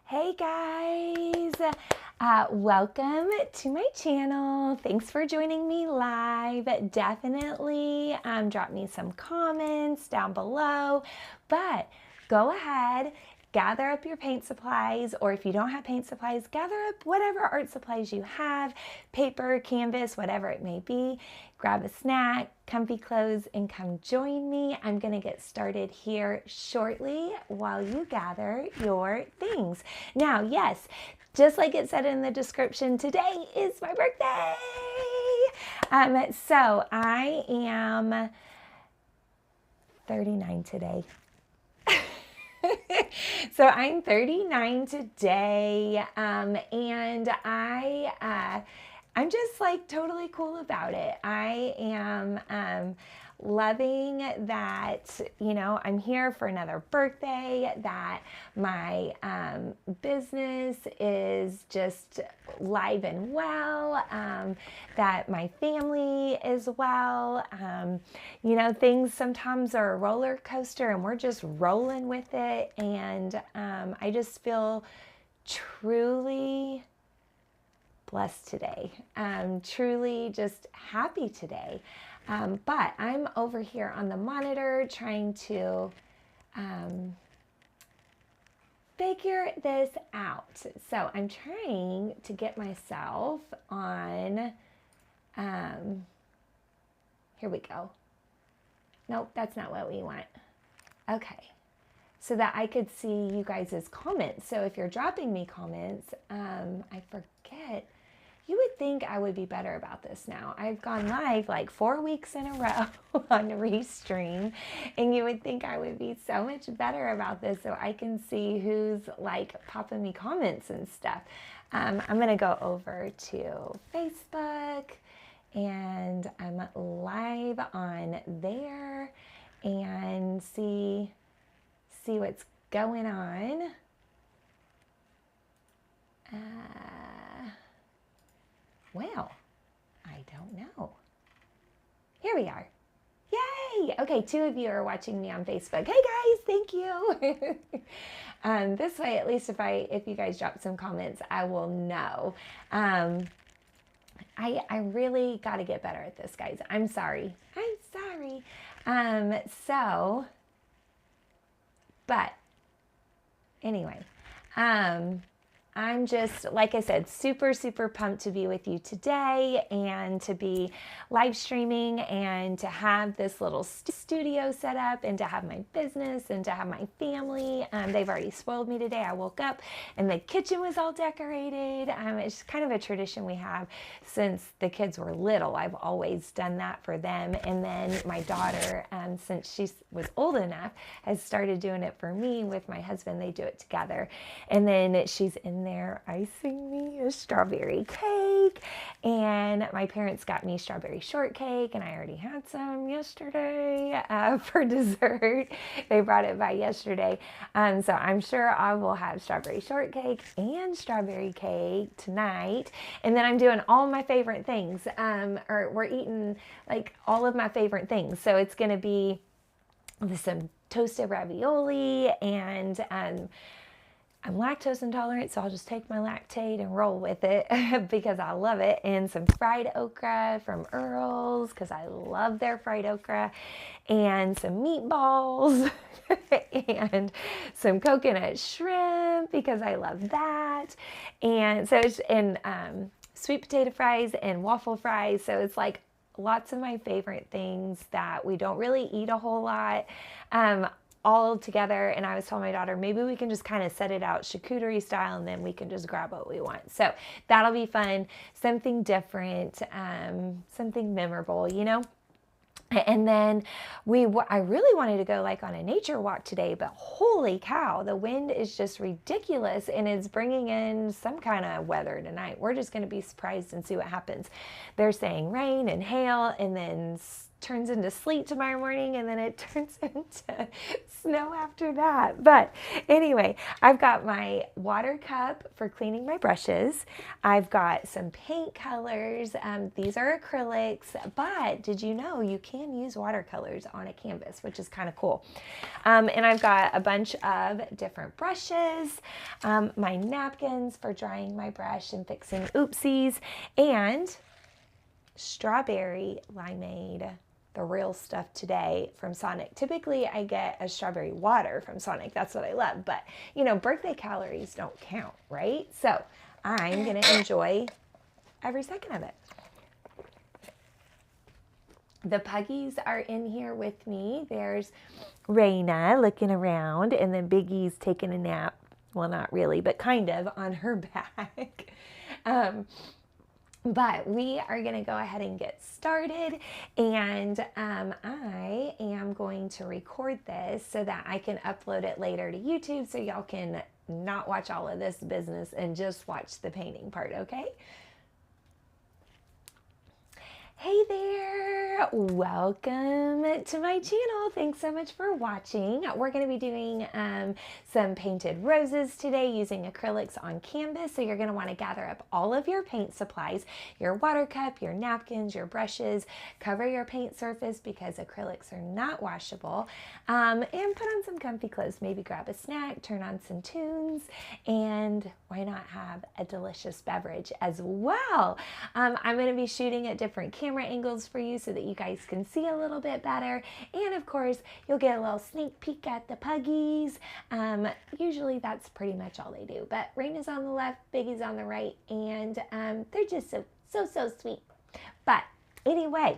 Hey guys, welcome to my channel. Thanks for joining me live. Definitely drop me some comments down below, but go ahead, gather up your paint supplies, or if you don't have paint supplies, gather up whatever art supplies you have, paper, canvas, whatever it may be. Grab a snack, comfy clothes, and come join me. I'm gonna get started here shortly while you gather your things. Now, yes, just like it said in the description, today is my birthday. So I am 39 today. So I'm 39 today, and I'm just like totally cool about it. I am loving that, I'm here for another birthday, that my business is just live and well, that my family is well. Things sometimes are a roller coaster and we're just rolling with it. And I just feel truly blessed today. Truly just happy today. But I'm over here on the monitor trying to figure this out. So I'm trying to get myself on, here we go. Nope, that's not what we want. Okay. So that I could see you guys' comments. So if you're dropping me comments, I forget, you would think I would be better about this now. I've gone live like 4 weeks in a row on Restream, and you would think I would be so much better about this so I can see who's like popping me comments and stuff. I'm gonna go over to Facebook, and I'm live on there and see what's going on. Well, I don't know. Here we are. Yay! Okay, 2 of you are watching me on Facebook. Hey guys, thank you. This way, at least if you guys drop some comments, I will know. I really got to get better at this, guys. I'm sorry. But anyway, I'm just, like I said, super, super pumped to be with you today and to be live streaming and to have this little studio set up and to have my business and to have my family. They've already spoiled me today. I woke up and the kitchen was all decorated. It's kind of a tradition we have since the kids were little. I've always done that for them. And then my daughter, since she was old enough, has started doing it for me with my husband. They do it together. And then she's in there icing me a strawberry cake, and my parents got me strawberry shortcake, and I already had some yesterday for dessert. They brought it by yesterday, so I'm sure I will have strawberry shortcake and strawberry cake tonight. And then I'm doing all my favorite things, or we're eating like all of my favorite things. So it's going to be some toasted ravioli, and I'm lactose intolerant, so I'll just take my Lactaid and roll with it because I love it. And some fried okra from Earl's because I love their fried okra, and some meatballs and some coconut shrimp because I love that. And so it's sweet potato fries and waffle fries. So it's like lots of my favorite things that we don't really eat a whole lot. All together. And I was telling my daughter, maybe we can just kind of set it out charcuterie style, and then we can just grab what we want. So that'll be fun, something different, something memorable, And then I really wanted to go like on a nature walk today, but holy cow, the wind is just ridiculous, and it's bringing in some kind of weather tonight. We're just going to be surprised and see what happens. They're saying rain and hail, and then turns into sleet tomorrow morning, and then it turns into snow after that. But anyway, I've got my water cup for cleaning my brushes. I've got some paint colors. These are acrylics, but did you know you can use watercolors on a canvas, which is kind of cool. And I've got a bunch of different brushes, my napkins for drying my brush and fixing oopsies, and strawberry limeade, the real stuff today from Sonic. Typically I get a strawberry water from Sonic. That's what I love. But you know, birthday calories don't count, right? So I'm going to enjoy every second of it. The puggies are in here with me. There's Raina looking around, and then Biggie's taking a nap. Well, not really, but kind of on her back. But we are going to go ahead and get started, and I am going to record this so that I can upload it later to YouTube so y'all can not watch all of this business and just watch the painting part, okay? Hey there, welcome to my channel. Thanks so much for watching. We're going to be doing some painted roses today using acrylics on canvas. So you're going to want to gather up all of your paint supplies, your water cup, your napkins, your brushes, cover your paint surface because acrylics are not washable, and put on some comfy clothes. Maybe grab a snack, turn on some tunes, and why not have a delicious beverage as well. I'm going to be shooting at different camera angles for you so that you guys can see a little bit better, and of course you'll get a little sneak peek at the puggies. Usually that's pretty much all they do, but Raina's on the left, Biggie's on the right, and they're just so sweet. But anyway,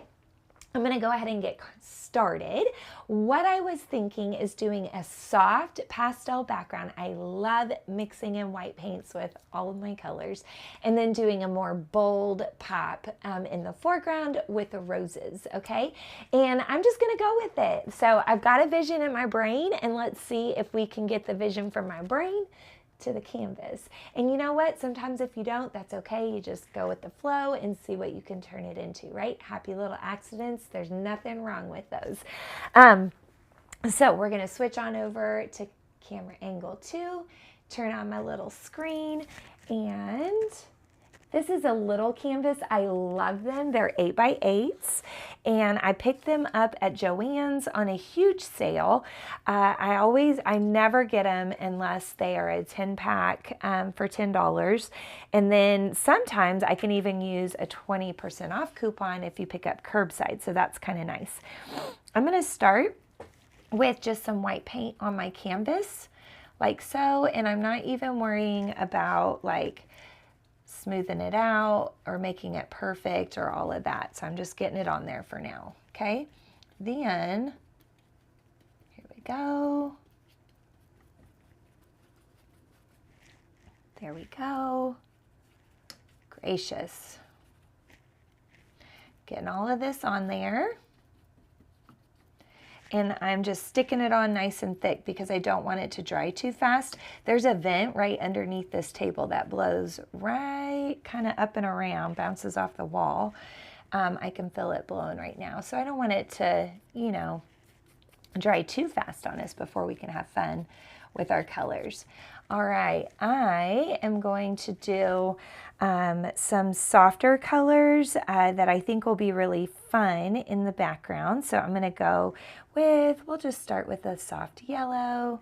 I'm going to go ahead and get started. What I was thinking is doing a soft pastel background. I love mixing in white paints with all of my colors, and then doing a more bold pop in the foreground with the roses, okay? And I'm just going to go with it. So I've got a vision in my brain, and let's see if we can get the vision from my brain to the canvas. And you know what? Sometimes if you don't, that's okay. You just go with the flow and see what you can turn it into, right? Happy little accidents. There's nothing wrong with those. So we're going to switch on over to camera angle 2, turn on my little screen, and this is a little canvas. I love them. They're 8x8s, and I picked them up at Joann's on a huge sale. I never get them unless they are a 10-pack for $10. And then sometimes I can even use a 20% off coupon if you pick up curbside. So that's kind of nice. I'm going to start with just some white paint on my canvas like so, and I'm not even worrying about like smoothing it out or making it perfect or all of that. So I'm just getting it on there for now, okay? Then, here we go. There we go. Gracious. Getting all of this on there. And I'm just sticking it on nice and thick because I don't want it to dry too fast. There's a vent right underneath this table that blows right kind of up and around, bounces off the wall. I can feel it blowing right now. So I don't want it to, you know, dry too fast on us before we can have fun with our colors. All right, I am going to do some softer colors that I think will be really fun in the background. So I'm going to go with, we'll just start with a soft yellow,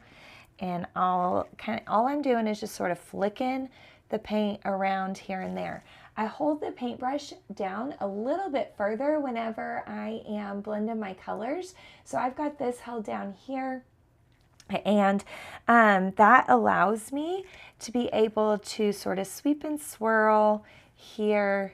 and all I'm doing is just sort of flicking the paint around here and there. I hold the paintbrush down a little bit further whenever I am blending my colors. So I've got this held down here. And that allows me to be able to sort of sweep and swirl here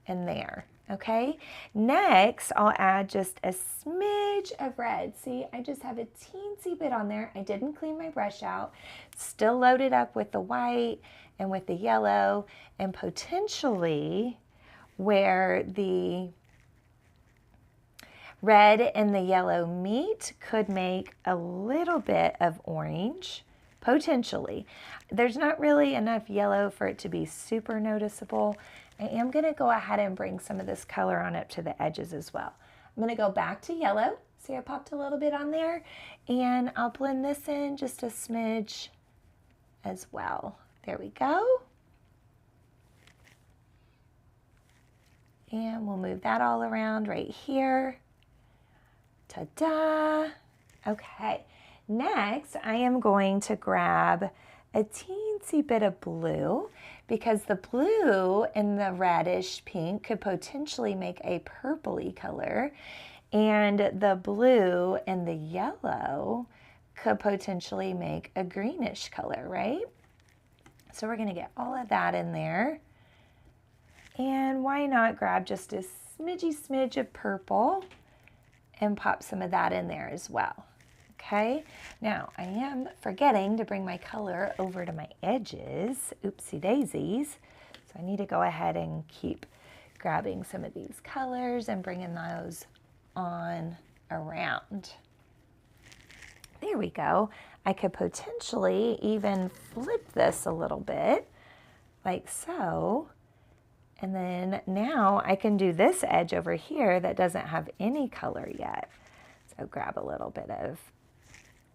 and there, okay? Next, I'll add just a smidge of red. See, I just have a teensy bit on there. I didn't clean my brush out. Still loaded up with the white and with the yellow, and potentially where the red and the yellow meet could make a little bit of orange, potentially. There's not really enough yellow for it to be super noticeable. I am going to go ahead and bring some of this color on up to the edges as well. I'm going to go back to yellow, See, I popped a little bit on there, and I'll blend this in just a smidge as well. There we go. And we'll move that all around right here. Ta-da! Okay, next I am going to grab a teensy bit of blue, because the blue and the reddish pink could potentially make a purpley color, and the blue and the yellow could potentially make a greenish color, right? So we're going to get all of that in there. And why not grab just a smidge of purple and pop some of that in there as well. Okay, now I am forgetting to bring my color over to my edges. Oopsie daisies. So I need to go ahead and keep grabbing some of these colors and bringing those on around. There we go. I could potentially even flip this a little bit like so. And then now I can do this edge over here that doesn't have any color yet. So grab a little bit of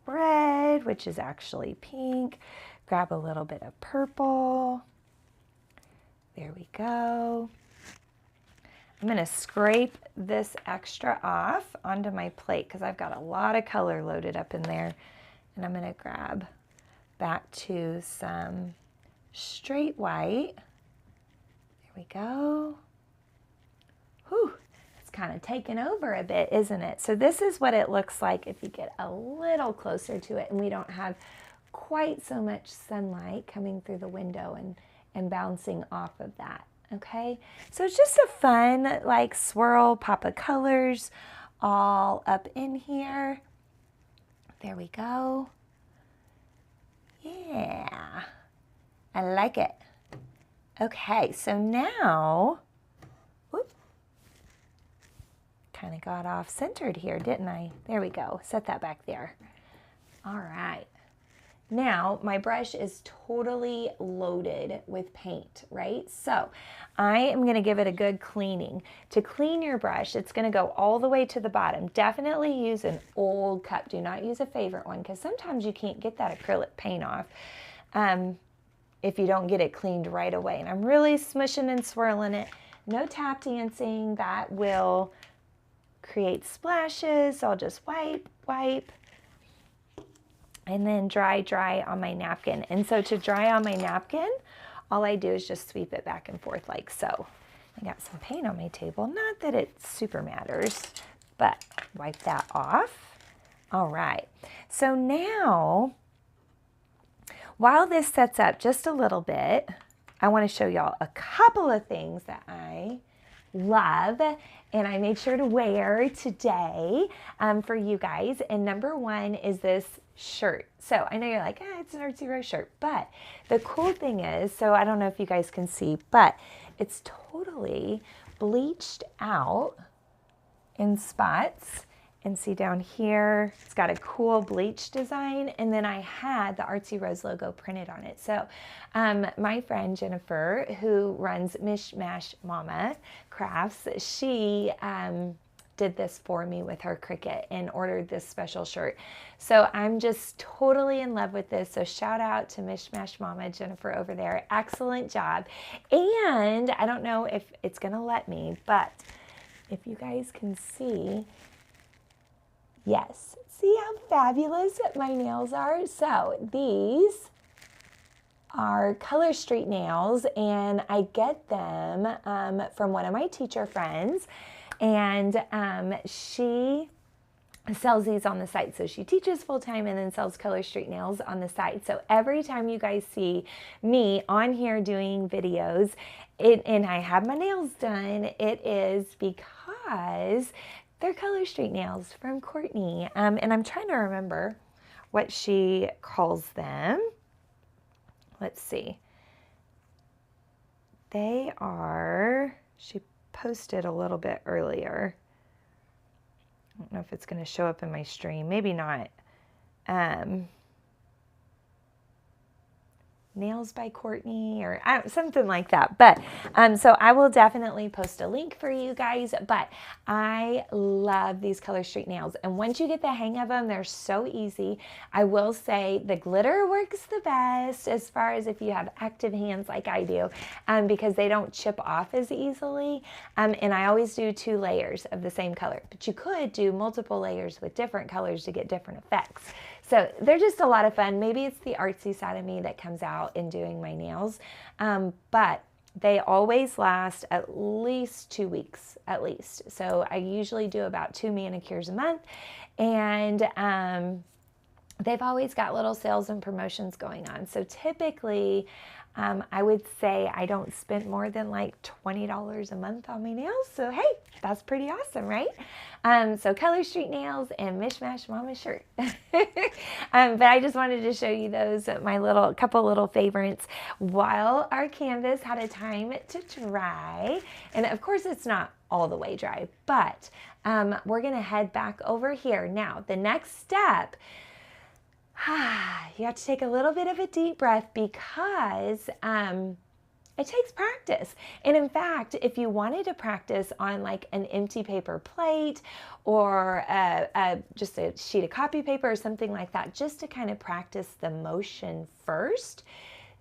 red, which is actually pink. Grab a little bit of purple. There we go. I'm going to scrape this extra off onto my plate because I've got a lot of color loaded up in there. And I'm going to grab back to some straight white. There we go. Whew, it's kind of taken over a bit, isn't it? So this is what it looks like if you get a little closer to it and we don't have quite so much sunlight coming through the window and bouncing off of that. Okay, so it's just a fun like swirl pop of colors all up in here. There we go. Yeah, I like it. Okay, so now, whoop, kind of got off centered here, didn't I? There we go, set that back there. All right. Now my brush is totally loaded with paint, right? So I am going to give it a good cleaning. To clean your brush, it's going to go all the way to the bottom. Definitely use an old cup. Do not use a favorite one because sometimes you can't get that acrylic paint off if you don't get it cleaned right away. And I'm really smushing and swirling it. No tap dancing. That will create splashes. So I'll just wipe, and then dry on my napkin. And so to dry on my napkin, all I do is just sweep it back and forth like so. I got some paint on my table. Not that it super matters, but wipe that off. All right. So now, while this sets up just a little bit, I want to show y'all a couple of things that I love and I made sure to wear today for you guys. And number one is this shirt. So I know you're like, it's an Artsy Rose shirt, but the cool thing is, so I don't know if you guys can see, but it's totally bleached out in spots. And see down here, it's got a cool bleach design. And then I had the Artsy Rose logo printed on it. So my friend Jennifer, who runs Mishmash Mama Crafts, she did this for me with her Cricut and ordered this special shirt. So I'm just totally in love with this. So shout out to Mishmash Mama, Jennifer over there. Excellent job. And I don't know if it's gonna let me, but if you guys can see, yes, see how fabulous my nails are? So these are Color Street nails, and I get them from one of my teacher friends, and she sells these on the site. So she teaches full-time and then sells Color Street nails on the site. So every time you guys see me on here doing videos, and I have my nails done, it is because they're Color Street nails from Courtney. And I'm trying to remember what she calls them. Let's see. They are, she posted a little bit earlier. I don't know if it's going to show up in my stream. Maybe not. Nails by Courtney or something like that. But so I will definitely post a link for you guys. But I love these Color Street nails. And once you get the hang of them, they're so easy. I will say the glitter works the best as far as if you have active hands like I do, because they don't chip off as easily. And I always do 2 layers of the same color. But you could do multiple layers with different colors to get different effects. So they're just a lot of fun. Maybe it's the artsy side of me that comes out in doing my nails, but they always last at least 2 weeks, at least. So I usually do about 2 manicures a month, and they've always got little sales and promotions going on. So typically, I would say I don't spend more than like $20 a month on my nails. So hey, that's pretty awesome, right? So Color Street Nails and Mishmash Mama shirt. But I just wanted to show you those, my couple little favorites, while our canvas had a time to dry. And of course it's not all the way dry, but we're gonna head back over here. Now, the next step, you have to take a little bit of a deep breath, because it takes practice. And in fact, if you wanted to practice on like an empty paper plate or just a sheet of copy paper or something like that, just to kind of practice the motion first,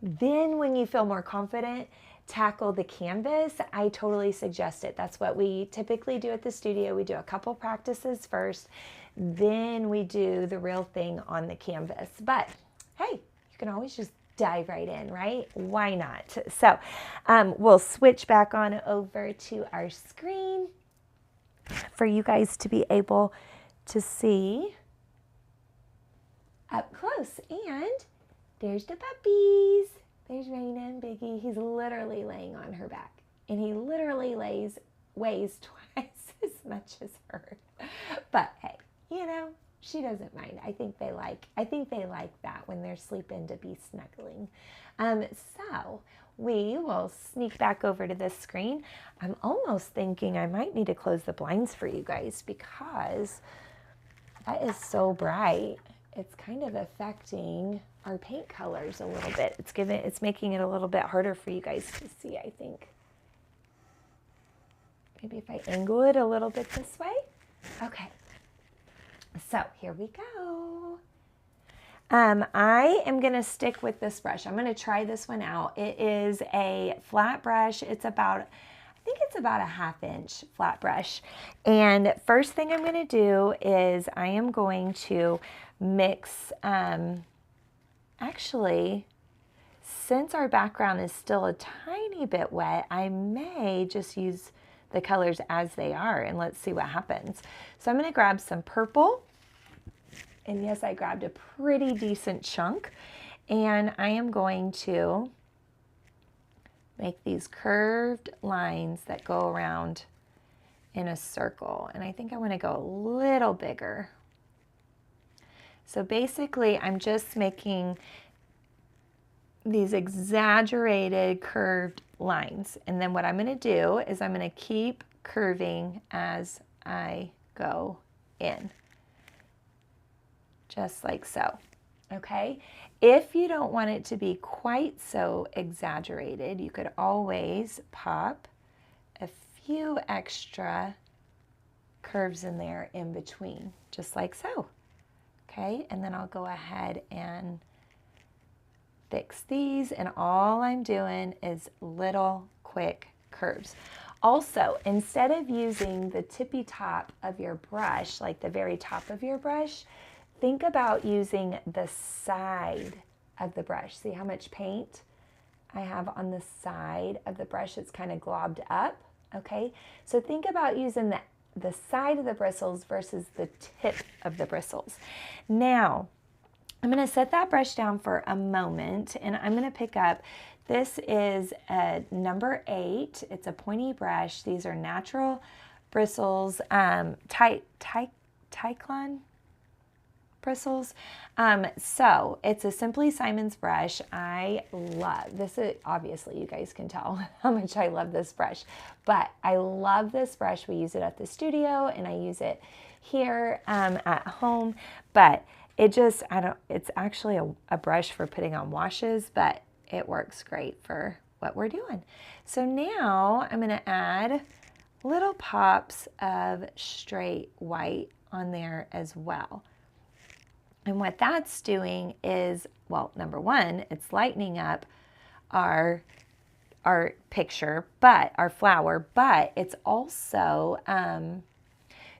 then when you feel more confident, tackle the canvas, I totally suggest it. That's what we typically do at the studio. We do a couple practices first, then we do the real thing on the canvas. But hey, you can always just dive right in, right? Why not? So we'll switch back on over to our screen for you guys to be able to see up close. And there's the puppies. There's Raina and Biggie. He's literally laying on her back, and he literally weighs twice as much as her. But hey, you know, she doesn't mind. I think they like that when they're sleeping, to be snuggling. So we will sneak back over to this screen. I'm almost thinking I might need to close the blinds for you guys, because that is so bright. It's kind of affecting our paint colors a little bit. It's making it a little bit harder for you guys to see, I think. Maybe if I angle it a little bit this way. Okay. So here we go. I am going to stick with this brush. I'm going to try this one out. It is a flat brush. I think it's about a 1/2 inch flat brush. And first thing I'm going to do is I am going to mix, actually, since our background is still a tiny bit wet, I may just use the colors as they are, and let's see what happens. So I'm going to grab some purple, and yes, I grabbed a pretty decent chunk, and I am going to make these curved lines that go around in a circle, and I think I want to go a little bigger. So basically, I'm just making these exaggerated curved lines. And then what I'm going to do is I'm going to keep curving as I go in, just like so. Okay? If you don't want it to be quite so exaggerated, you could always pop a few extra curves in there in between, just like so. Okay? And then I'll go ahead and fix these, and all I'm doing is little quick curves. Also, instead of using the tippy top of your brush, like the very top of your brush, think about using the side of the brush. See how much paint I have on the side of the brush? It's kind of globbed up, okay? So think about using the side of the bristles versus the tip of the bristles. Now, I'm going to set that brush down for a moment, and I'm going to pick up, this is a number 8. It's a pointy brush. These are natural bristles, Tyclon bristles. So it's a Simply Simon's brush. I love this. Obviously, you guys can tell how much I love this brush, but I love this brush. We use it at the studio, and I use it here at home, but it just, it's actually a brush for putting on washes, but it works great for what we're doing. So now I'm going to add little pops of straight white on there as well. And what that's doing is, well, number one, it's lightening up our picture, but our flower, but it's also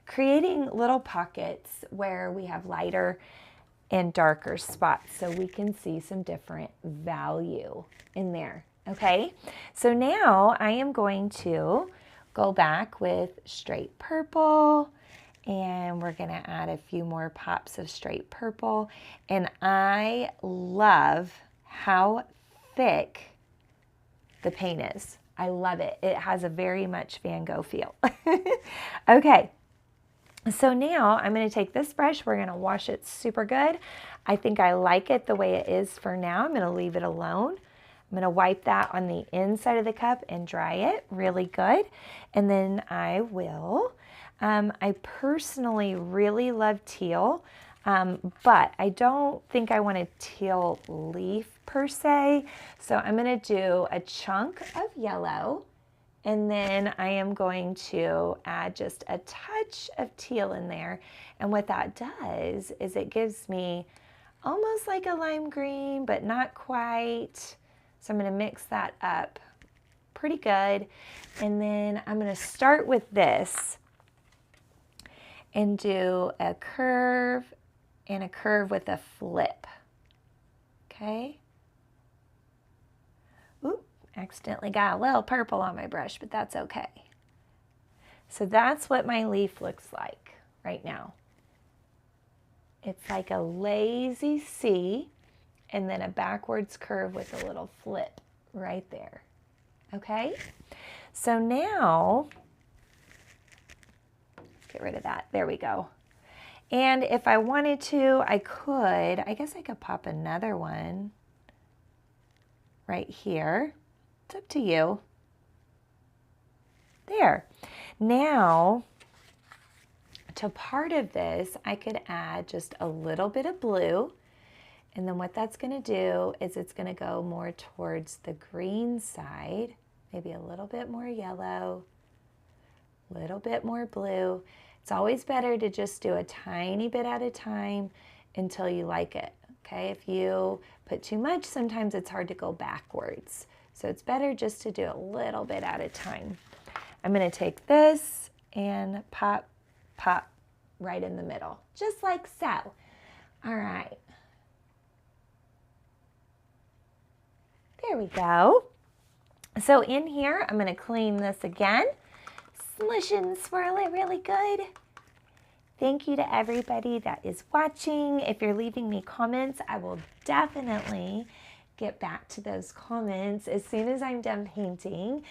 creating little pockets where we have lighter and darker spots so we can see some different value in there. Okay, so now I am going to go back with straight purple, and we're going to add a few more pops of straight purple. And I love how thick the paint is. I love it. It has a very much Van Gogh feel. Okay, so now I'm going to take this brush. We're going to wash it super good. I think I like it the way it is for now. I'm going to leave it alone. I'm going to wipe that on the inside of the cup and dry it really good. And then I will, I personally really love teal, but I don't think I want a teal leaf per se. So I'm going to do a chunk of yellow, and then I am going to add just a touch of teal in there. And what that does is it gives me almost like a lime green, but not quite. So I'm going to mix that up pretty good. And then I'm going to start with this and do a curve and a curve with a flip. Okay. Oop, accidentally got a little purple on my brush, but that's okay. So that's what my leaf looks like right now. It's like a lazy C and then a backwards curve with a little flip right there. Okay, so now, let's get rid of that. There we go. And if I wanted to, I guess I could pop another one right here. It's up to you. There. Now, to part of this, I could add just a little bit of blue. And then what that's going to do is it's going to go more towards the green side, maybe a little bit more yellow, a little bit more blue. It's always better to just do a tiny bit at a time until you like it. Okay, if you put too much, sometimes it's hard to go backwards. So it's better just to do a little bit at a time. I'm going to take this and pop, pop right in the middle, just like so. All right. There we go. So in here, I'm going to clean this again. Smush and swirl it really good. Thank you to everybody that is watching. If you're leaving me comments, I will definitely get back to those comments as soon as I'm done painting.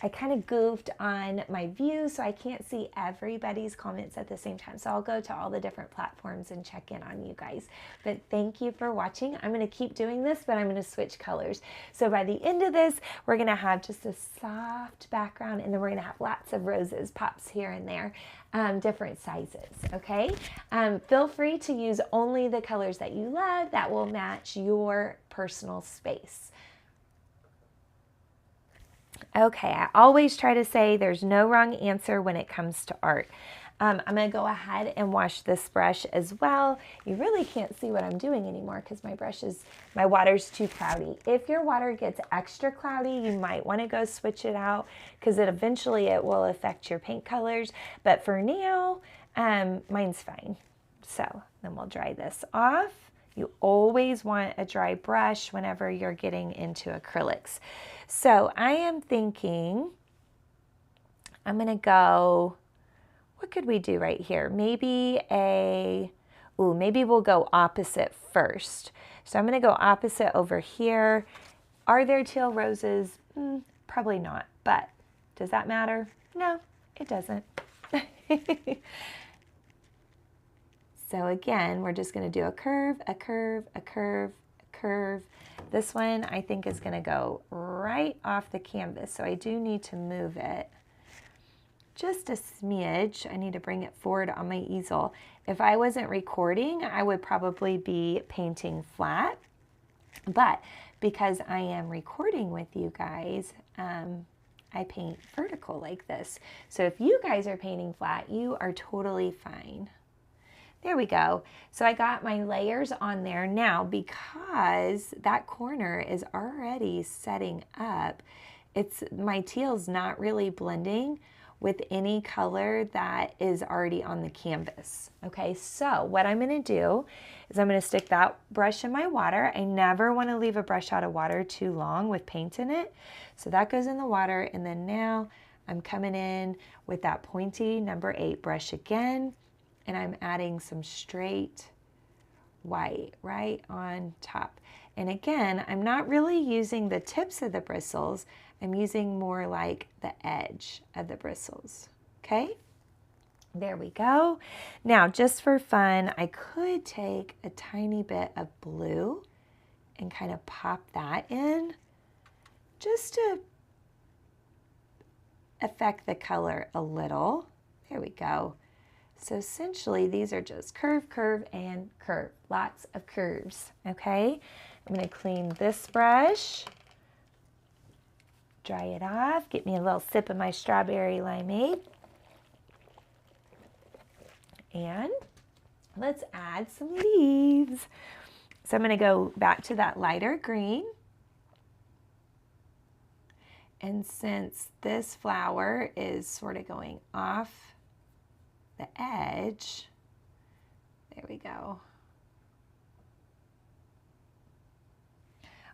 I kind of goofed on my view, so I can't see everybody's comments at the same time. So I'll go to all the different platforms and check in on you guys. But thank you for watching. I'm going to keep doing this, but I'm going to switch colors. So by the end of this, we're going to have just a soft background, and then we're going to have lots of roses, pops here and there, different sizes, okay? Feel free to use only the colors that you love that will match your personal space. Okay, I always try to say there's no wrong answer when it comes to art. I'm going to go ahead and wash this brush as well. You really can't see what I'm doing anymore because my water's too cloudy. If your water gets extra cloudy, you might want to go switch it out because eventually it will affect your paint colors. But for now, mine's fine. So then we'll dry this off. You always want a dry brush whenever you're getting into acrylics. So I am thinking I'm going to go, what could we do right here? Maybe maybe we'll go opposite first. So I'm going to go opposite over here. Are there teal roses? Probably not, but does that matter? No, it doesn't. So again, we're just going to do a curve, a curve, a curve, a curve. This one I think is going to go right off the canvas, so I do need to move it just a smidge. I need to bring it forward on my easel. If I wasn't recording, I would probably be painting flat. But because I am recording with you guys, I paint vertical like this. So if you guys are painting flat, you are totally fine. There we go. So I got my layers on there now because that corner is already setting up. My teal's not really blending with any color that is already on the canvas. Okay, so what I'm gonna do is I'm gonna stick that brush in my water. I never wanna leave a brush out of water too long with paint in it. So that goes in the water, and then now I'm coming in with that pointy number 8 brush again, and I'm adding some straight white right on top. And again, I'm not really using the tips of the bristles. I'm using more like the edge of the bristles. Okay, there we go. Now, just for fun, I could take a tiny bit of blue and kind of pop that in just to affect the color a little. There we go. So essentially, these are just curve, curve, and curve. Lots of curves, okay? I'm gonna clean this brush, dry it off, get me a little sip of my strawberry limeade. And let's add some leaves. So I'm gonna go back to that lighter green. And since this flower is sort of going off the edge, there we go.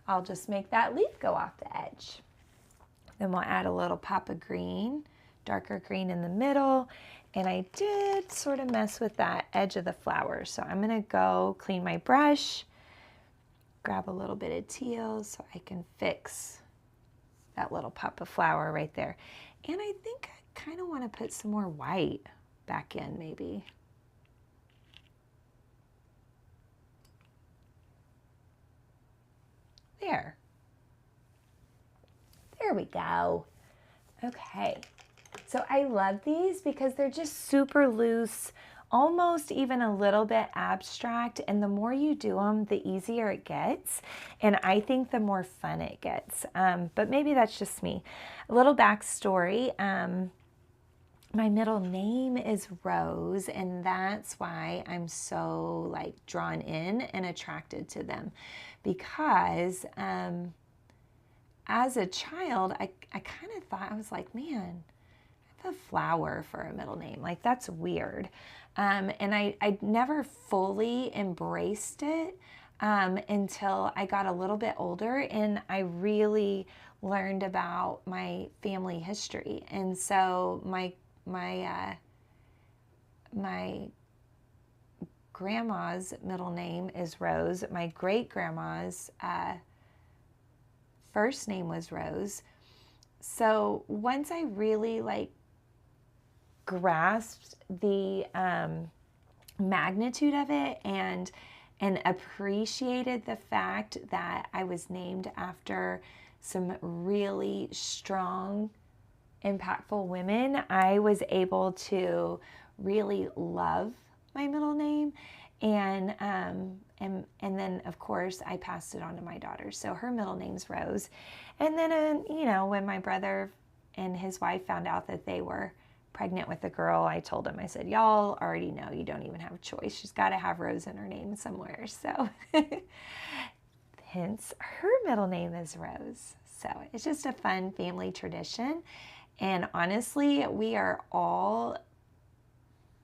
I'll just make that leaf go off the edge. Then we'll add a little pop of green, darker green in the middle. And I did sort of mess with that edge of the flower. So I'm gonna go clean my brush, grab a little bit of teal so I can fix that little pop of flower right there. And I think I kind of want to put some more white back in maybe. There. There we go. Okay. So I love these because they're just super loose, almost even a little bit abstract. And the more you do them, the easier it gets. And I think the more fun it gets. But maybe that's just me. A little backstory. My middle name is Rose, and that's why I'm so like drawn in and attracted to them, because as a child, I kind of thought, I was like, man, I have a flower for a middle name. Like, that's weird. And I never fully embraced it until I got a little bit older and I really learned about my family history. And so my grandma's middle name is Rose. My great-grandma's first name was Rose. So once I really like grasped the magnitude of it and appreciated the fact that I was named after some really strong, impactful women, I was able to really love my middle name. And then of course I passed it on to my daughter. So her middle name's Rose. And then, you know, when my brother and his wife found out that they were pregnant with a girl, I told them, I said, y'all already know you don't even have a choice. She's got to have Rose in her name somewhere. So hence her middle name is Rose. So it's just a fun family tradition. And honestly, we are all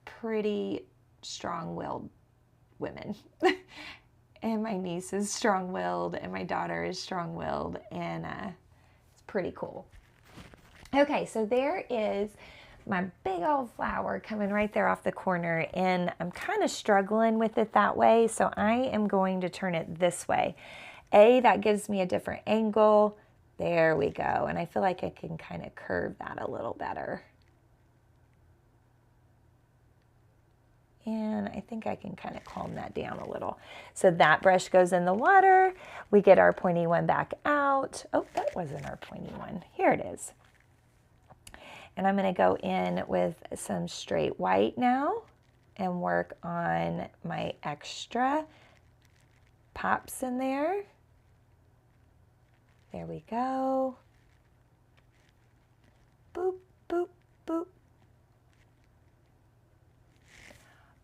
pretty strong-willed women. And my niece is strong-willed and my daughter is strong-willed, and it's pretty cool. Okay, so there is my big old flower coming right there off the corner, and I'm kind of struggling with it that way, so I am going to turn it this way. That gives me a different angle. There we go, and I feel like I can kind of curve that a little better. And I think I can kind of calm that down a little. So that brush goes in the water. We get our pointy one back out. Oh, that wasn't our pointy one. Here it is. And I'm going to go in with some straight white now and work on my extra pops in there. There we go. Boop, boop, boop.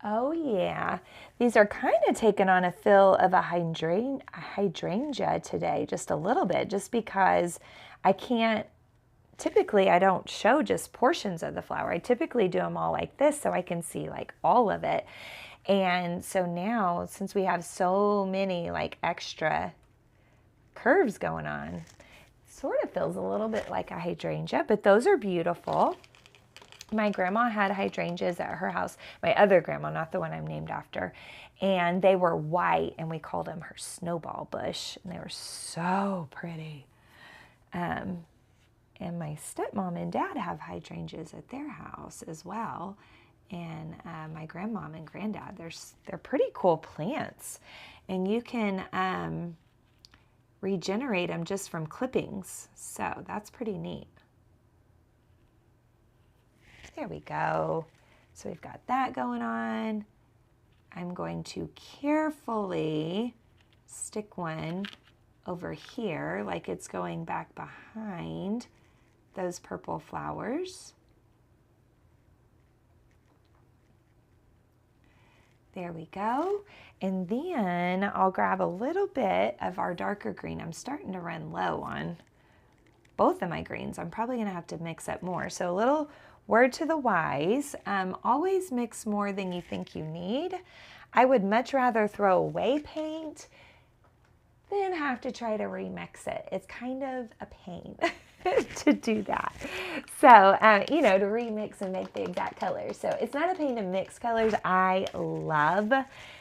Oh yeah, these are kind of taking on a feel of a hydrangea today, just a little bit, just because I can't, typically I don't show just portions of the flower. I typically do them all like this so I can see like all of it. And so now, since we have so many like extra curves going on, it sort of feels a little bit like a hydrangea, but those are beautiful. My grandma had hydrangeas at her house, my other grandma, not the one I'm named after, and they were white, and we called them her snowball bush, and they were so pretty. And my stepmom and dad have hydrangeas at their house as well, and my grandmom and granddad, they're pretty cool plants, and you can regenerate them just from clippings, so that's pretty neat. There we go. So we've got that going on. I'm going to carefully stick one over here like it's going back behind those purple flowers. There we go. And then I'll grab a little bit of our darker green. I'm starting to run low on both of my greens. I'm probably gonna have to mix up more. So a little word to the wise, always mix more than you think you need. I would much rather throw away paint than have to try to remix it. It's kind of a pain to do that. So, you know, to remix and make the exact colors. So it's not a pain to mix colors. I love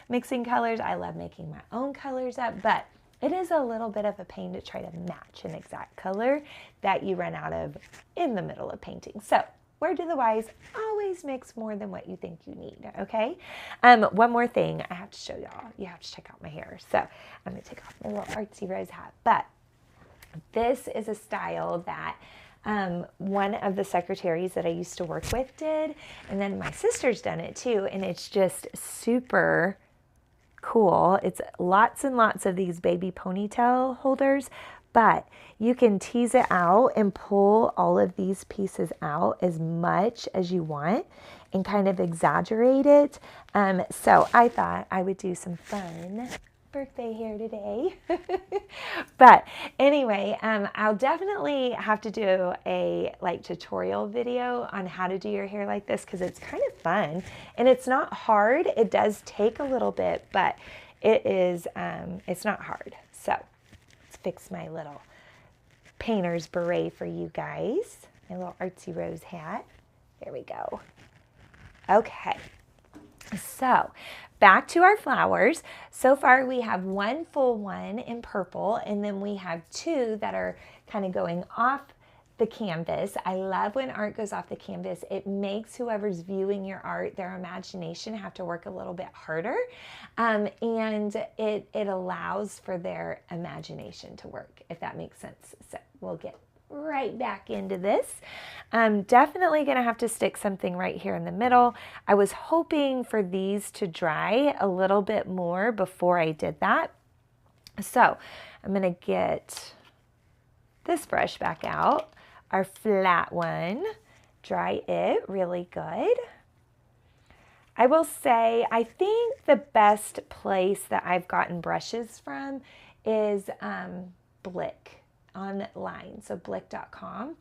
mixing colors. I love making my own colors up, but it is a little bit of a pain to try to match an exact color that you run out of in the middle of painting. So, word to the wise, always mix more than what you think you need, okay? One more thing I have to show y'all. You have to check out my hair. So I'm gonna take off my little artsy rose hat. But this is a style that one of the secretaries that I used to work with did, and then my sister's done it too, and it's just super cool. It's lots and lots of these baby ponytail holders, but you can tease it out and pull all of these pieces out as much as you want and kind of exaggerate it. So I thought I would do some fun birthday hair today. But anyway, I'll definitely have to do a tutorial video on how to do your hair like this, because it's kind of fun and it's not hard. It does take a little bit, but it is it's not hard. So let's fix my little painter's beret for you guys, my little artsy rose hat. There we go. Okay, so back to our flowers. So far we have one full one in purple, and then we have two that are kind of going off the canvas. I love when art goes off the canvas. It makes whoever's viewing your art, their imagination, have to work a little bit harder, and it allows for their imagination to work, if that makes sense. So we'll get right back into this. I'm definitely gonna have to stick something right here in the middle. I was hoping for these to dry a little bit more before I did that. So I'm gonna get this brush back out, our flat one, dry it really good. I will say, I think the best place that I've gotten brushes from is Blick online, so blick.com.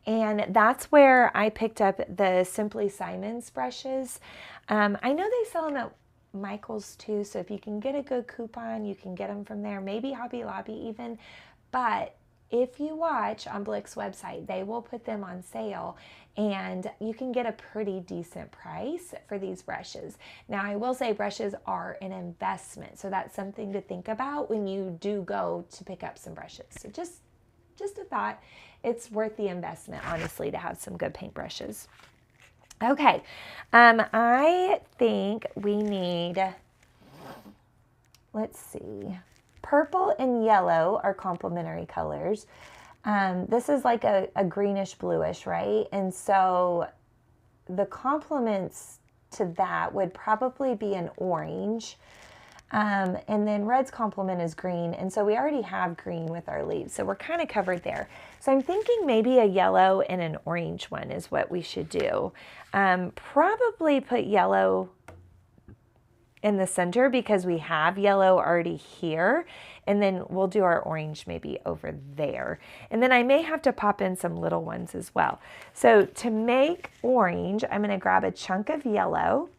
And that's where I picked up the Simply Simons brushes. I know they sell them at Michael's too, so if you can get a good coupon, you can get them from there, maybe Hobby Lobby even. But if you watch on Blick's website, they will put them on sale, and you can get a pretty decent price for these brushes. Now, I will say brushes are an investment, so that's something to think about when you do go to pick up some brushes. So just a thought, it's worth the investment, honestly, to have some good paint brushes. Okay, I think we need, let's see, purple and yellow are complementary colors. This is like a greenish bluish, right? And so the complements to that would probably be an orange. And then red's complement is green. And so we already have green with our leaves. So we're kind of covered there. So I'm thinking maybe a yellow and an orange one is what we should do. Probably put yellow in the center because we have yellow already here. And then we'll do our orange maybe over there. And then I may have to pop in some little ones as well. So to make orange, I'm going to grab a chunk of yellow,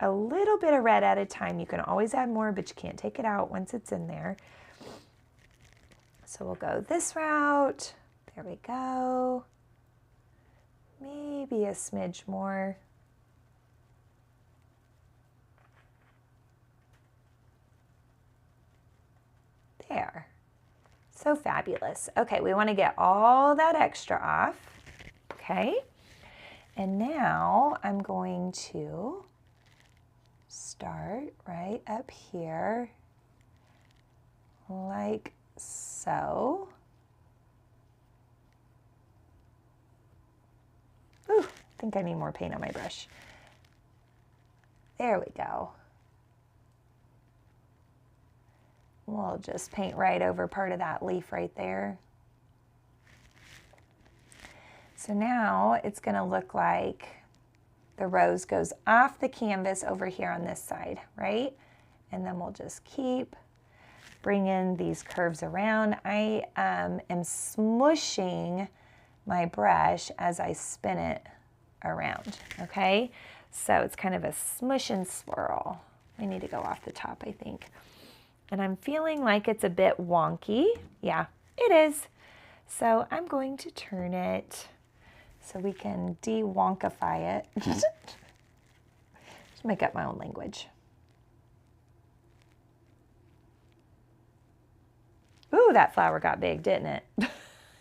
a little bit of red at a time. You can always add more, but you can't take it out once it's in there. So we'll go this route. There we go. Maybe a smidge more. There. So fabulous. Okay, we want to get all that extra off. Okay. And now I'm going to start right up here, like so. Ooh, I think I need more paint on my brush. There we go. We'll just paint right over part of that leaf right there. So now it's going to look like the rose goes off the canvas over here on this side, right? And then we'll just keep bringing these curves around. I am smushing my brush as I spin it around, okay? So it's kind of a smush and swirl. I need to go off the top, I think. And I'm feeling like it's a bit wonky. Yeah, it is. So I'm going to turn it so we can de-wonkify it. Just make up my own language. Ooh, that flower got big, didn't it?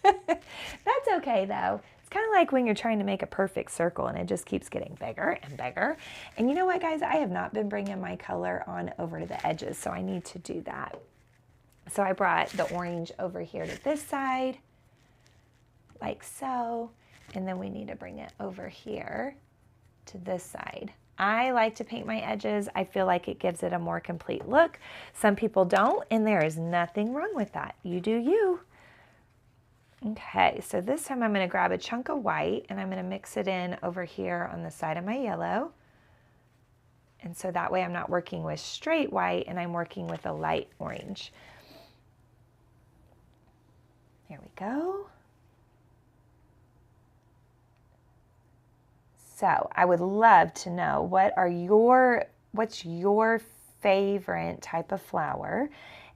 That's okay though. It's kind of like when you're trying to make a perfect circle and it just keeps getting bigger and bigger. And you know what, guys? I have not been bringing my color on over to the edges, so I need to do that. So I brought the orange over here to this side, like so. And then we need to bring it over here to this side. I like to paint my edges. I feel like it gives it a more complete look. Some people don't, and there is nothing wrong with that. You do you. Okay, so this time I'm going to grab a chunk of white and I'm going to mix it in over here on the side of my yellow. And so that way I'm not working with straight white and I'm working with a light orange. There we go. So I would love to know what's your favorite type of flower,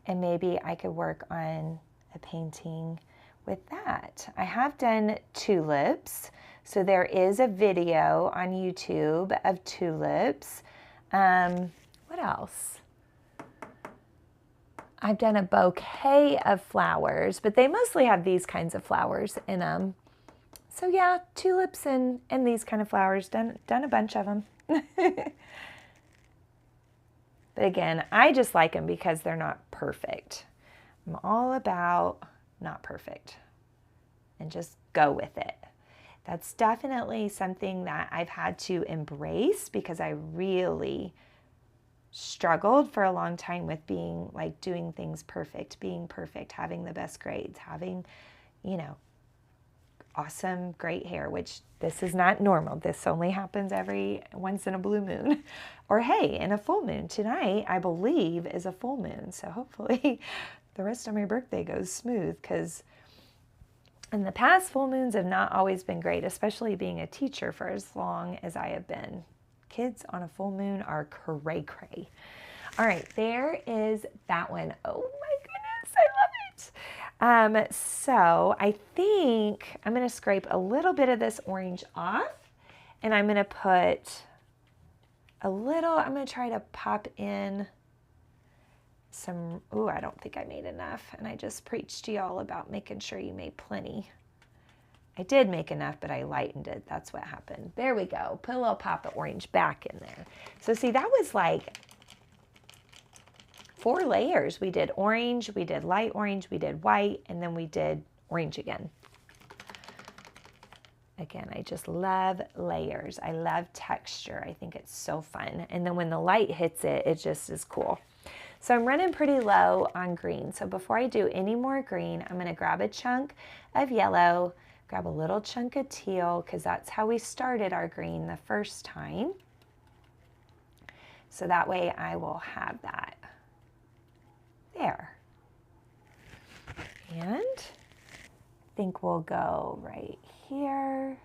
and maybe I could work on a painting with that. I have done tulips, so there is a video on YouTube of tulips. What else? I've done a bouquet of flowers, but they mostly have these kinds of flowers in them. So yeah, tulips and these kind of flowers, done a bunch of them. But again, I just like them because they're not perfect. I'm all about not perfect and just go with it. That's definitely something that I've had to embrace because I really struggled for a long time with being like doing things perfect, being perfect, having the best grades, having, you know, awesome, great hair, which this is not normal. This only happens every once in a blue moon. Or hey, in a full moon. Tonight, I believe, is a full moon. So hopefully the rest of my birthday goes smooth, because in the past, full moons have not always been great, especially being a teacher for as long as I have been. Kids on a full moon are cray-cray. All right, there is that one. Oh my goodness, I love it. So I think I'm going to scrape a little bit of this orange off, and I'm going to put a little, I'm going to try to pop in some, ooh, I don't think I made enough, and I just preached to y'all about making sure you made plenty. I did make enough, but I lightened it. That's what happened. There we go. Put a little pop of orange back in there. So see, that was like 4 layers. We did orange, we did light orange, we did white, and then we did orange again. Again, I just love layers. I love texture. I think it's so fun. And then when the light hits it, it just is cool. So I'm running pretty low on green. So before I do any more green, I'm going to grab a chunk of yellow, grab a little chunk of teal, because that's how we started our green the first time. So that way I will have that there. And I think we'll go right here.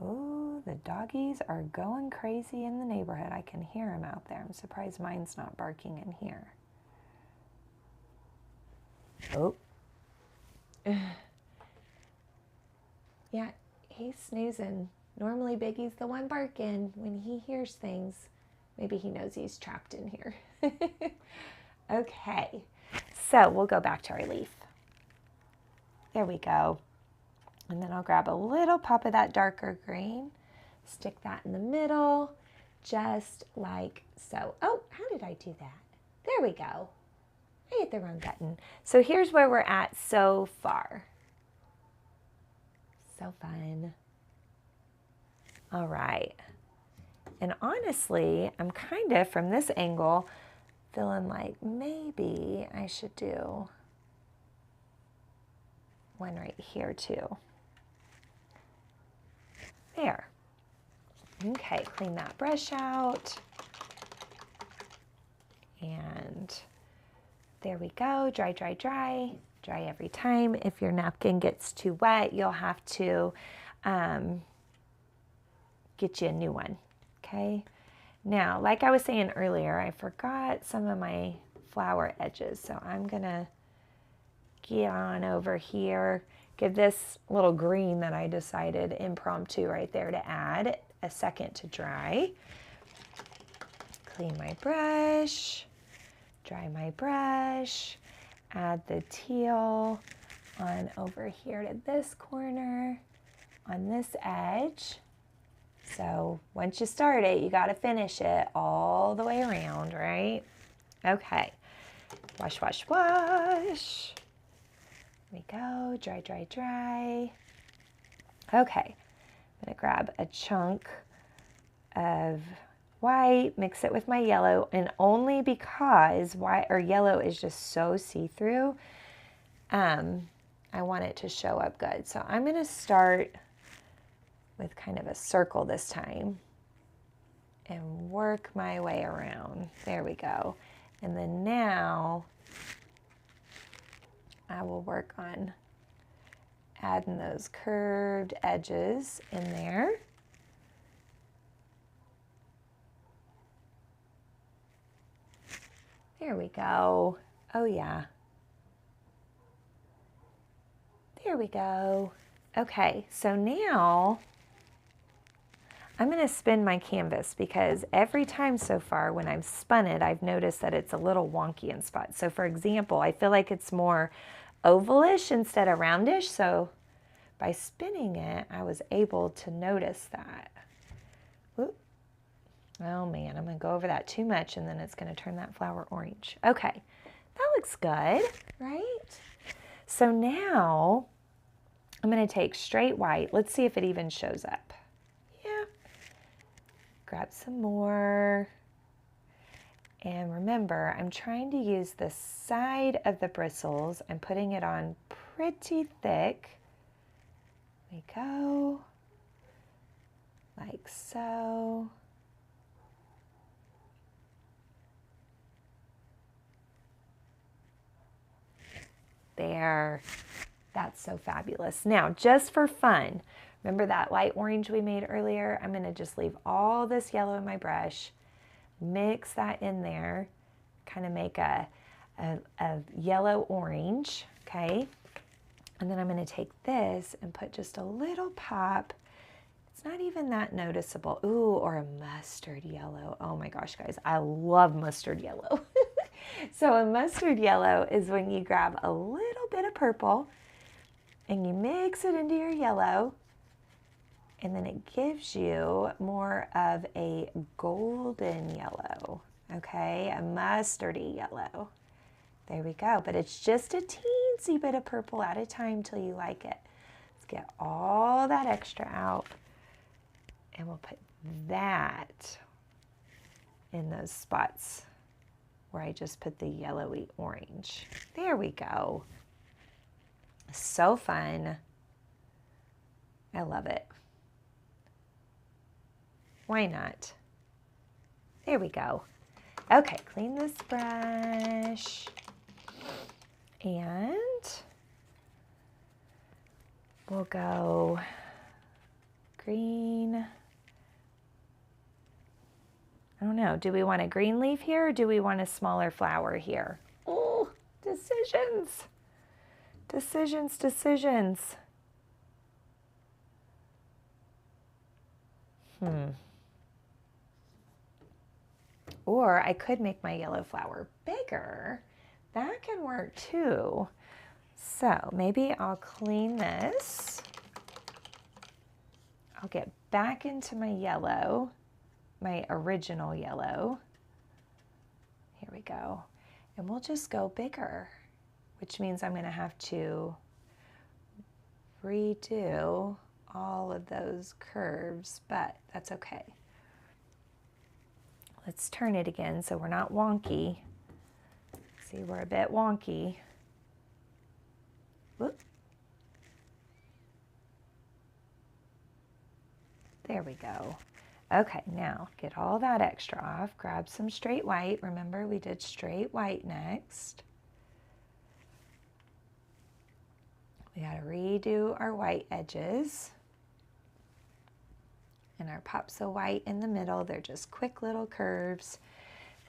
Oh, the doggies are going crazy in the neighborhood. I can hear them out there. I'm surprised mine's not barking in here. Oh. Yeah, he's snoozing. Normally Biggie's the one barking when he hears things. Maybe he knows he's trapped in here. Okay, so we'll go back to our leaf. There we go. And then I'll grab a little pop of that darker green, stick that in the middle, just like so. Oh, how did I do that? There we go. I hit the wrong button. So here's where we're at so far. So fun. All right. And honestly, I'm kind of, from this angle, feeling like maybe I should do one right here too. There. Okay, clean that brush out. And there we go. Dry, dry, dry. Dry every time. If your napkin gets too wet, you'll have to get you a new one. Okay. Now, like I was saying earlier, I forgot some of my flower edges. So I'm going to get on over here. Give this little green that I decided impromptu right there to add a second to dry. Clean my brush. Dry my brush. Add the teal on over here to this corner on this edge. So once you start it, you got to finish it all the way around, right? Okay. Wash, wash, wash. There we go. Dry, dry, dry. Okay. I'm going to grab a chunk of white, mix it with my yellow, and only because white or yellow is just so see-through, I want it to show up good. So I'm going to start with kind of a circle this time and work my way around. There we go. And then now I will work on adding those curved edges in there. There we go. Oh yeah. There we go. Okay, so now I'm going to spin my canvas because every time so far when I've spun it, I've noticed that it's a little wonky in spots. So for example, I feel like it's more ovalish instead of roundish. So by spinning it, I was able to notice that. Whoop. Oh man, I'm going to go over that too much and then it's going to turn that flower orange. Okay, that looks good, right? So now I'm going to take straight white. Let's see if it even shows up. Yeah. Grab some more. And remember, I'm trying to use the side of the bristles. I'm putting it on pretty thick. There we go. Like so. There. That's so fabulous. Now, just for fun, remember that light orange we made earlier? I'm going to just leave all this yellow in my brush, mix that in there, kind of make a yellow orange, okay? And then I'm going to take this and put just a little pop. It's not even that noticeable. Ooh, or a mustard yellow. Oh my gosh, guys, I love mustard yellow. So a mustard yellow is when you grab a little bit of purple and you mix it into your yellow, and then it gives you more of a golden yellow, okay? A mustardy yellow. There we go, but it's just a teensy bit of purple at a time till you like it. Let's get all that extra out, and we'll put that in those spots where I just put the yellowy orange. There we go. So fun. I love it. Why not? There we go. Okay, clean this brush. And we'll go green. I don't know, do we want a green leaf here or do we want a smaller flower here? Oh, decisions. Decisions, decisions. Or I could make my yellow flower bigger. That can work too. So maybe I'll clean this. I'll get back into my yellow, my original yellow. Here we go. And we'll just go bigger, which means I'm going to have to redo all of those curves, but that's okay. Let's turn it again so we're not wonky. See, we're a bit wonky. Whoop. There we go. Okay, now get all that extra off. Grab some straight white. Remember, we did straight white next. We got to redo our white edges. And our pops of white in the middle. They're just quick little curves.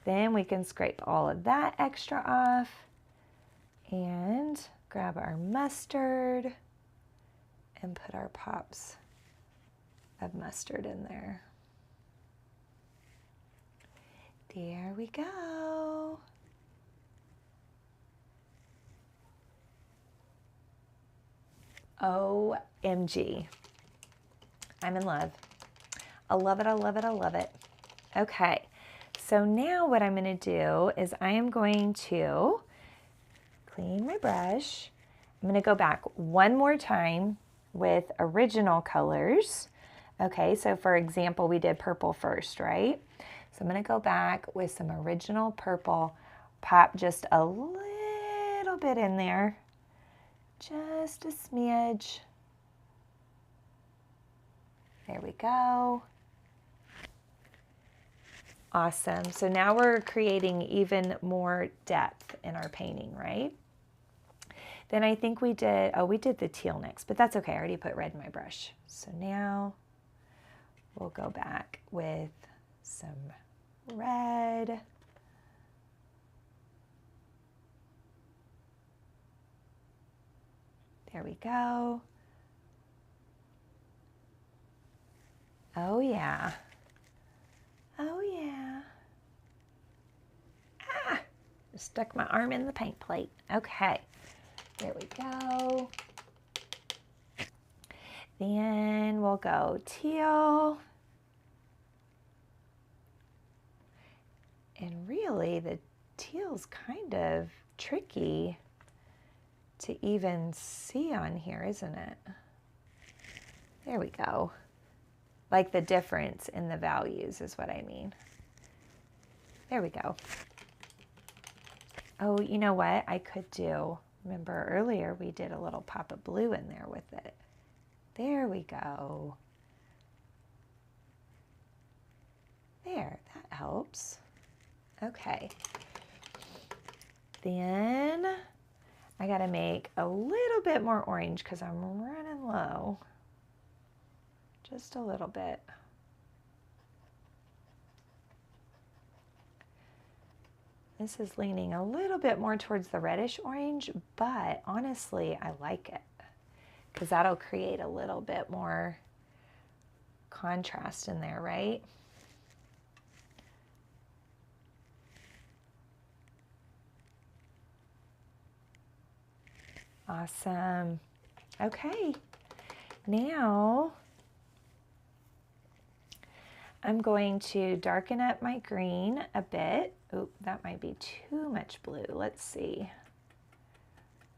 Then we can scrape all of that extra off and grab our mustard and put our pops of mustard in there. There we go. OMG. I'm in love. I love it, I love it, I love it. Okay, so now what I'm going to do is I am going to clean my brush. I'm going to go back one more time with original colors. Okay, so for example, we did purple first, right? So I'm going to go back with some original purple, pop just a little bit in there, just a smidge. There we go. Awesome. So now we're creating even more depth in our painting, right? Then I think we did, we did the teal next, but that's okay. I already put red in my brush. So now we'll go back with some red. There we go. Oh yeah. Oh yeah. Ah, just stuck my arm in the paint plate. Okay, there we go. Then we'll go teal. And really the teal's kind of tricky to even see on here, isn't it? There we go. Like the difference in the values is what I mean. There we go. Oh, you know what I could do? Remember earlier we did a little pop of blue in there with it. There we go. There, that helps. Okay. Then I gotta make a little bit more orange because I'm running low. Just a little bit. This is leaning a little bit more towards the reddish orange, but honestly, I like it because that'll create a little bit more contrast in there, right? Awesome. Okay, now I'm going to darken up my green a bit. Oh, that might be too much blue. Let's see.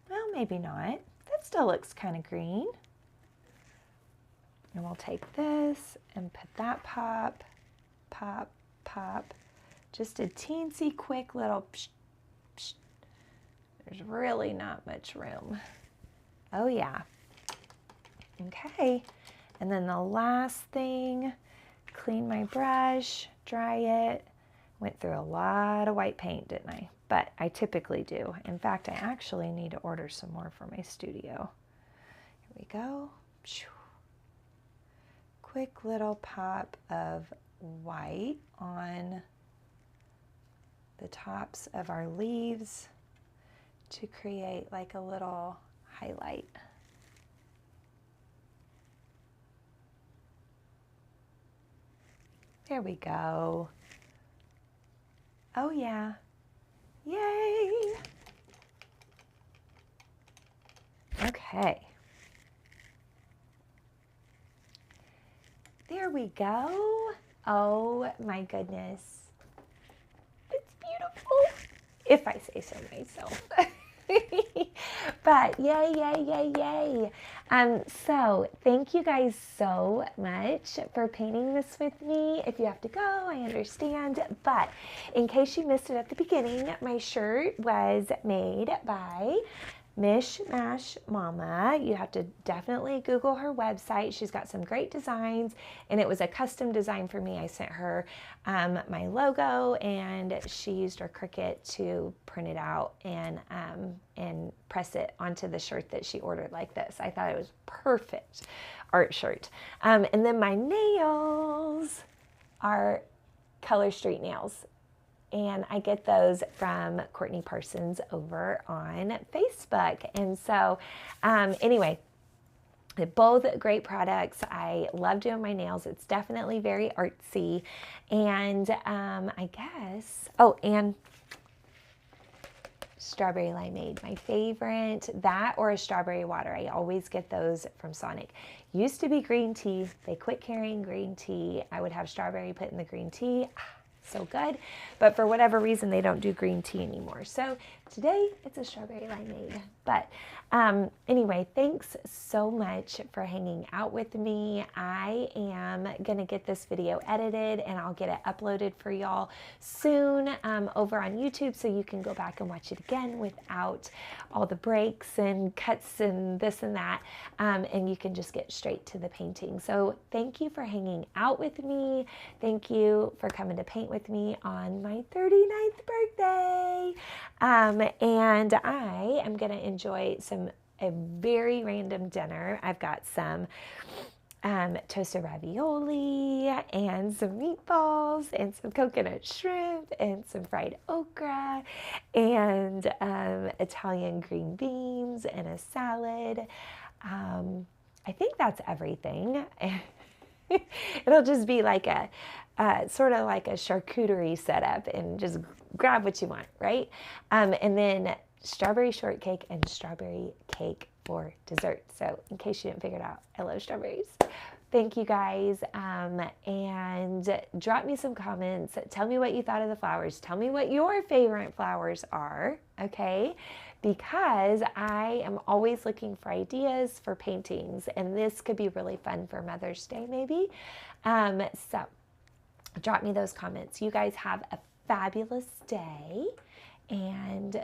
Well, maybe not. That still looks kind of green. And we'll take this and put that pop, pop, pop, Just a teensy quick little psh, psh. There's really not much room. Oh yeah. Okay. And then the last thing, clean my brush, dry it. Went through a lot of white paint, didn't I? But I typically do. In fact, I actually need to order some more for my studio. Here we go. Quick little pop of white on the tops of our leaves to create like a little highlight. There we go. Oh yeah. Yay! Okay. There we go. Oh my goodness. It's beautiful, if I say so myself. But yay, yay, yay, yay. So thank you guys so much for painting this with me. If you have to go, I understand. But in case you missed it at the beginning, my shirt was made by Mish Mash Mama. You have to definitely Google her website. She's got some great designs, and it was a custom design for me. I sent her my logo, and she used her Cricut to print it out and press it onto the shirt that she ordered like this. I thought it was perfect art shirt. And then my nails are Color Street nails. And I get those from Courtney Parsons over on Facebook. And so anyway, both great products. I love doing my nails. It's definitely very artsy. And I guess, oh, and strawberry limeade, my favorite. That or a strawberry water. I always get those from Sonic. Used to be green tea. They quit carrying green tea. I would have strawberry put in the green tea. So good, but for whatever reason they don't do green tea anymore. So today it's a strawberry limeade. But anyway, thanks so much for hanging out with me. I am gonna get this video edited and I'll get it uploaded for y'all soon over on YouTube, so you can go back and watch it again without all the breaks and cuts and this and that, and you can just get straight to the painting. So thank you for hanging out with me. Thank you for coming to paint with me on my 39th birthday. And I am gonna enjoy a very random dinner. I've got some toasted ravioli and some meatballs and some coconut shrimp and some fried okra and Italian green beans and a salad. I think that's everything. It'll just be like a sort of like a charcuterie setup, and just grab what you want, right? And then strawberry shortcake and strawberry cake for dessert. So in case you didn't figure it out, I love strawberries. Thank you guys, and drop me some comments. Tell me what you thought of the flowers. Tell me what your favorite flowers are, okay? Because I am always looking for ideas for paintings, and this could be really fun for Mother's Day maybe. So drop me those comments. You guys have a fabulous day, and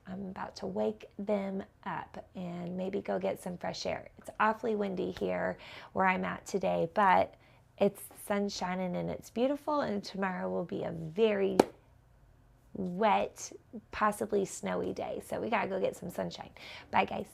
I'm about to wake them up and maybe go get some fresh air. It's awfully windy here where I'm at today, but it's sun shining and it's beautiful, and tomorrow will be a very wet, possibly snowy day. So we gotta go get some sunshine. Bye guys.